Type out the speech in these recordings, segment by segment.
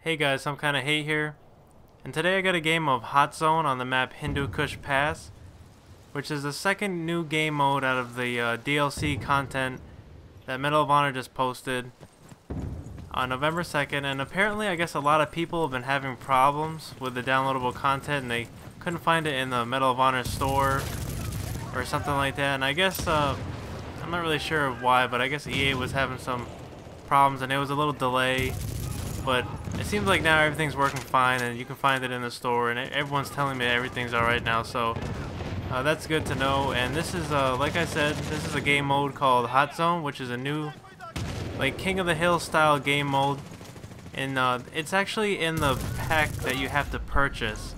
Hey guys, some kind of hate here, and today I got a game of Hot Zone on the map Hindu Kush Pass, which is the second new game mode out of the DLC content that Medal of Honor just posted on November 2nd, and apparently I guess a lot of people have been having problems with the downloadable content and they couldn't find it in the Medal of Honor store or something like that, and I guess I'm not really sure why, but I guess EA was having some problems and it was a little delay, but it seems like now everything's working fine and you can find it in the store, and everyone's telling me everything's alright now, so that's good to know. And this is, like I said, this is a game mode called Hot Zone, which is a new, like, King of the Hill style game mode, and it's actually in the pack that you have to purchase.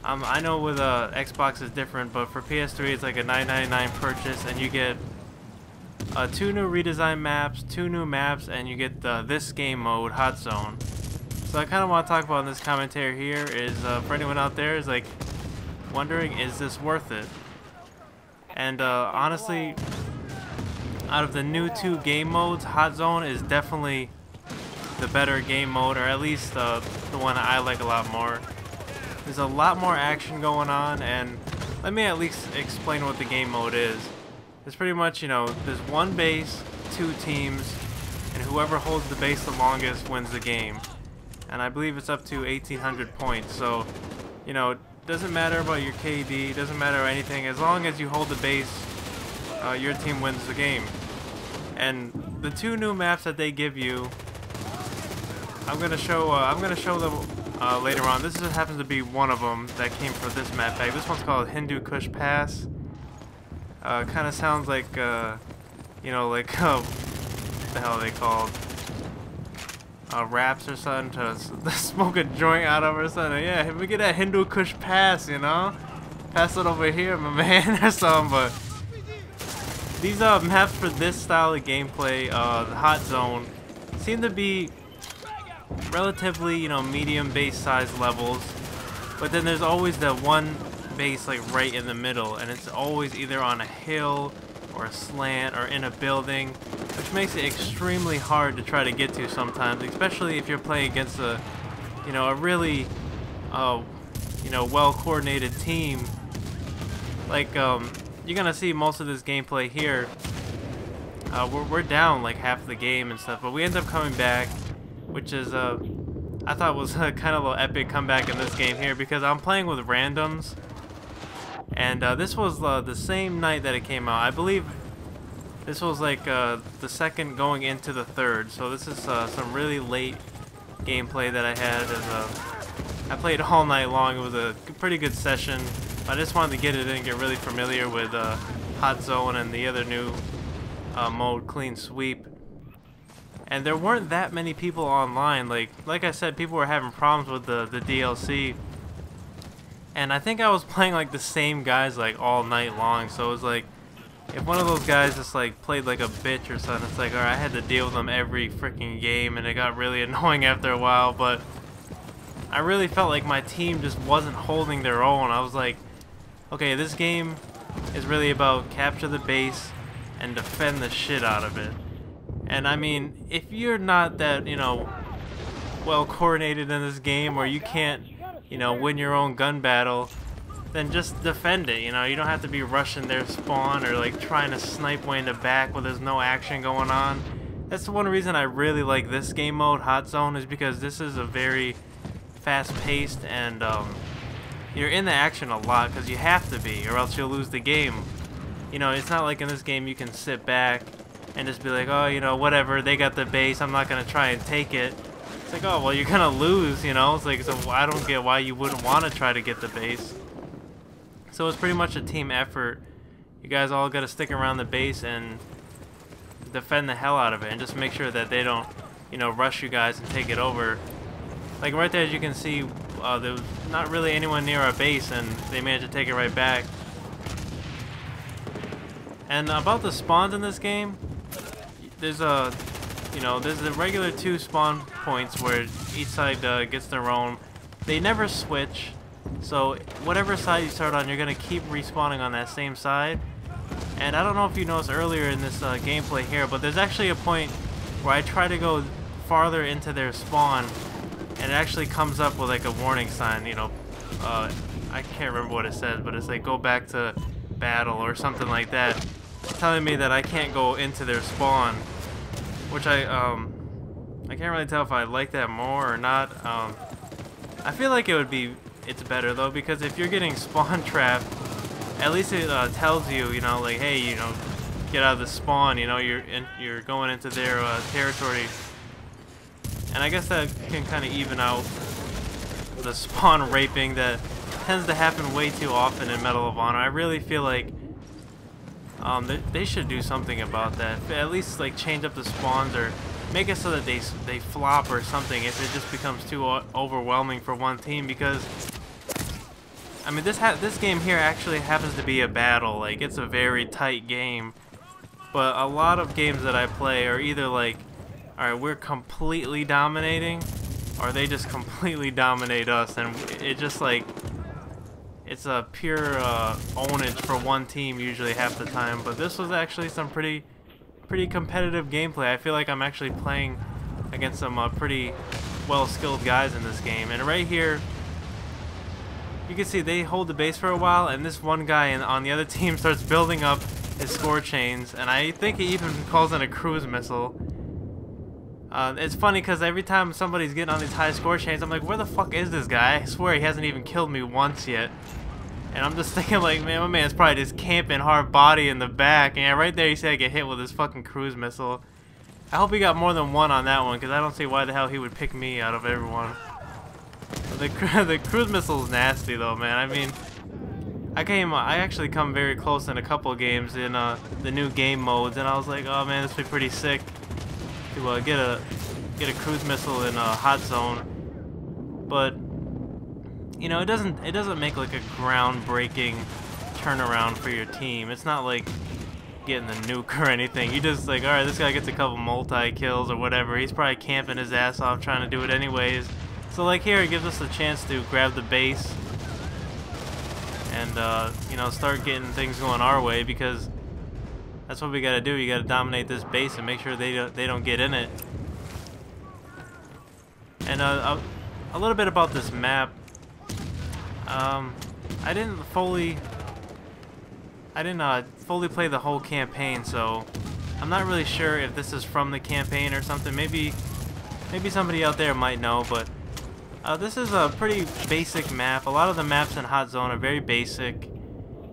I know with Xbox is different, but for PS3 it's like a $9.99 purchase, and you get 2 new redesigned maps, 2 new maps, and you get this game mode, Hot Zone. So I kind of want to talk about in this commentary here is, for anyone out there is like wondering, is this worth it? And honestly, out of the new 2 game modes, Hot Zone is definitely the better game mode, or at least the one I like a lot more. There's a lot more action going on, and let me at least explain what the game mode is. It's pretty much, you know, there's one base, 2 teams, and whoever holds the base the longest wins the game. And I believe it's up to 1,800 points, so, you know, it doesn't matter about your KD, doesn't matter anything, as long as you hold the base, your team wins the game. And the 2 new maps that they give you, I'm gonna show them later on. This just happens to be one of them that came for this map pack. This one's called Hindu Kush Pass. Kind of sounds like, you know, like, what the hell are they called? Raps or something to smoke a joint out of or something. Yeah, we get that Hindu Kush Pass, you know? Pass it over here, my man, or something. But these maps for this style of gameplay, the Hot Zone, seem to be relatively, you know, medium base size levels. But then there's always that one base like right in the middle, and it's always either on a hill or a slant or in a building, which makes it extremely hard to try to get to sometimes, especially if you're playing against a, you know, a really you know, well coordinated team. Like you're gonna see most of this gameplay here, we're down like half the game and stuff, but we end up coming back, which is I thought was kind of a little epic comeback in this game here, because I'm playing with randoms. And this was the same night that it came out. I believe this was like the second going into the third. So this is some really late gameplay that I had. I played all night long. It was a pretty good session. I just wanted to get it in and get really familiar with Hot Zone and the other new mode, Clean Sweep. And there weren't that many people online. Like I said, people were having problems with the DLC. And I think I was playing like the same guys like all night long, so it was like, if one of those guys just like played like a bitch or something, it's like, alright, I had to deal with them every freaking game, and it got really annoying after a while. But I really felt like my team just wasn't holding their own. I was like, okay, this game is really about capture the base and defend the shit out of it. And I mean, if you're not that, you know, well coordinated in this game, or you can't, you know, win your own gun battle, then just defend it. You know, you don't have to be rushing their spawn or like trying to snipe way in the back where there's no action going on. That's the one reason I really like this game mode, Hot Zone, is because this is a very fast-paced, and you're in the action a lot because you have to be, or else you'll lose the game. You know, it's not like in this game you can sit back and just be like, oh, you know, whatever, they got the base, I'm not gonna try and take it. It's like, oh, well, you're gonna lose, you know? It's like, so I don't get why you wouldn't want to try to get the base. So it's pretty much a team effort. You guys all gotta stick around the base and defend the hell out of it, and just make sure that they don't, you know, rush you guys and take it over. Like right there, as you can see, there was not really anyone near our base, and they managed to take it right back. And about the spawns in this game, there's a, you know, there's the regular 2 spawn points where each side gets their own. They never switch, so whatever side you start on, you're gonna keep respawning on that same side. And I don't know if you noticed earlier in this gameplay here, but there's actually a point where I try to go farther into their spawn, and it actually comes up with like a warning sign, you know, I can't remember what it says, but it's like go back to battle or something like that, telling me that I can't go into their spawn, which I can't really tell if I like that more or not. I feel like it's better though, because if you're getting spawn trapped, at least it tells you, you know, like, hey, you know, get out of the spawn, you know, you're going into their territory. And I guess that can kind of even out the spawn raping that tends to happen way too often in Medal of Honor. I really feel like they should do something about that. At least like change up the spawns or make it so that they flop or something if it just becomes too overwhelming for one team. Because I mean, this game here actually happens to be a battle. Like, it's a very tight game. But a lot of games that I play are either like, alright, we're completely dominating, or they just completely dominate us, and it just like, it's a pure ownage for one team usually half the time. But this was actually some pretty competitive gameplay. I feel like I'm actually playing against some pretty well-skilled guys in this game. And right here, you can see they hold the base for a while, and this one guy on the other team starts building up his score chains, and I think he even calls in a cruise missile. It's funny because every time somebody's getting on these high score chains, I'm like, where the fuck is this guy? I swear he hasn't even killed me once yet. And I'm just thinking like, man, my man's probably just camping hard body in the back. And right there, you see I get hit with his fucking cruise missile. I hope he got more than one on that one, because I don't see why the hell he would pick me out of everyone. The cruise missile's nasty though, man. I mean, I actually come very close in a couple games in the new game modes, and I was like, oh man, this would be pretty sick to get a cruise missile in a hot zone. But you know, it doesn't make like a groundbreaking turnaround for your team. It's not like getting the nuke or anything. You just like, all right, this guy gets a couple multi kills or whatever. He's probably camping his ass off trying to do it anyways. So like here, it gives us a chance to grab the base and you know, start getting things going our way, because that's what we gotta do. You gotta dominate this base and make sure they don't get in it. And a little bit about this map. I didn't fully play the whole campaign, so I'm not really sure if this is from the campaign or something. Maybe somebody out there might know, but this is a pretty basic map. A lot of the maps in Hot Zone are very basic,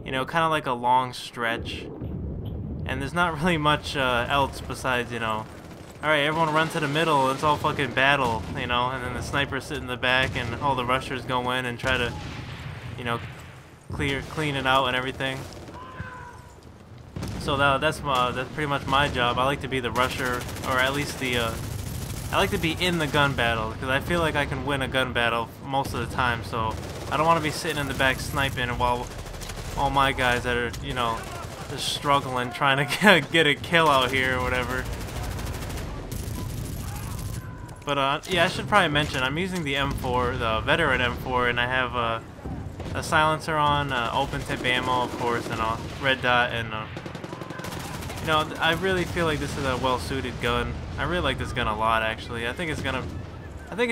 you know, kind of like a long stretch, and there's not really much else besides, you know, alright, everyone run to the middle, it's all fucking battle, you know, and then the snipers sit in the back and all the rushers go in and try to, you know, clean it out and everything. So that's pretty much my job. I like to be the rusher, or at least I like to be in the gun battle, because I feel like I can win a gun battle most of the time. So I don't want to be sitting in the back sniping while all my guys that are, you know, just struggling trying to get a kill out here or whatever. But yeah, I should probably mention I'm using the M4, the veteran M4, and I have a silencer on, open tip ammo, of course, and a red dot, and you know, I really feel like this is a well-suited gun. I really like this gun a lot, actually. I think it's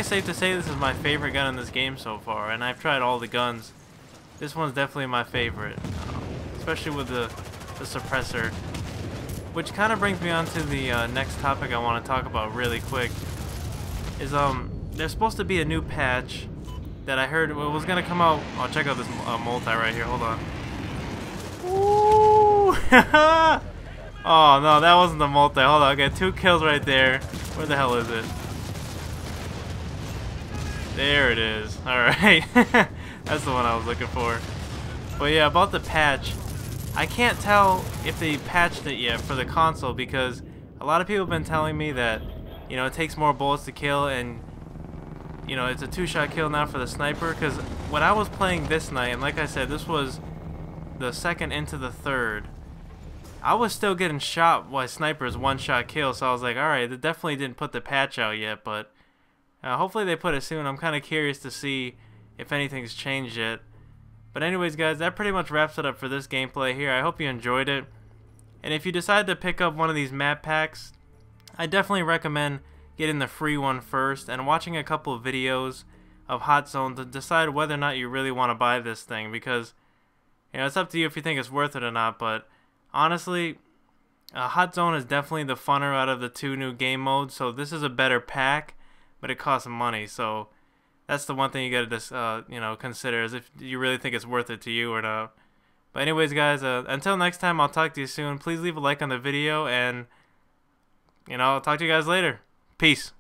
safe to say this is my favorite gun in this game so far, and I've tried all the guns. This one's definitely my favorite, especially with the suppressor. Which kind of brings me on to the next topic I want to talk about really quick. Is there's supposed to be a new patch that I heard was gonna come out. Oh, check out this multi right here. Hold on. Ooh! Oh no, that wasn't the multi. Hold on, I got 2 kills right there. Where the hell is it? There it is. Alright. That's the one I was looking for. But yeah, about the patch, I can't tell if they patched it yet for the console, because a lot of people have been telling me that, you know, it takes more bullets to kill, and you know, it's a 2-shot kill now for the sniper. Because when I was playing this night, and like I said, this was the second into the third, I was still getting shot by snipers 1-shot kill. So I was like, alright, they definitely didn't put the patch out yet, but hopefully they put it soon. I'm kind of curious to see if anything's changed yet. But anyways, guys, that pretty much wraps it up for this gameplay here. I hope you enjoyed it. And if you decide to pick up one of these map packs, I definitely recommend getting the free one first and watching a couple of videos of Hot Zone to decide whether or not you really want to buy this thing, because you know, it's up to you if you think it's worth it or not. But honestly, Hot Zone is definitely the funner out of the two new game modes, so this is a better pack, but it costs money. So that's the one thing you gotta you know, consider, is if you really think it's worth it to you or not. But anyways, guys, until next time, I'll talk to you soon. Please leave a like on the video, and you know, I'll talk to you guys later. Peace.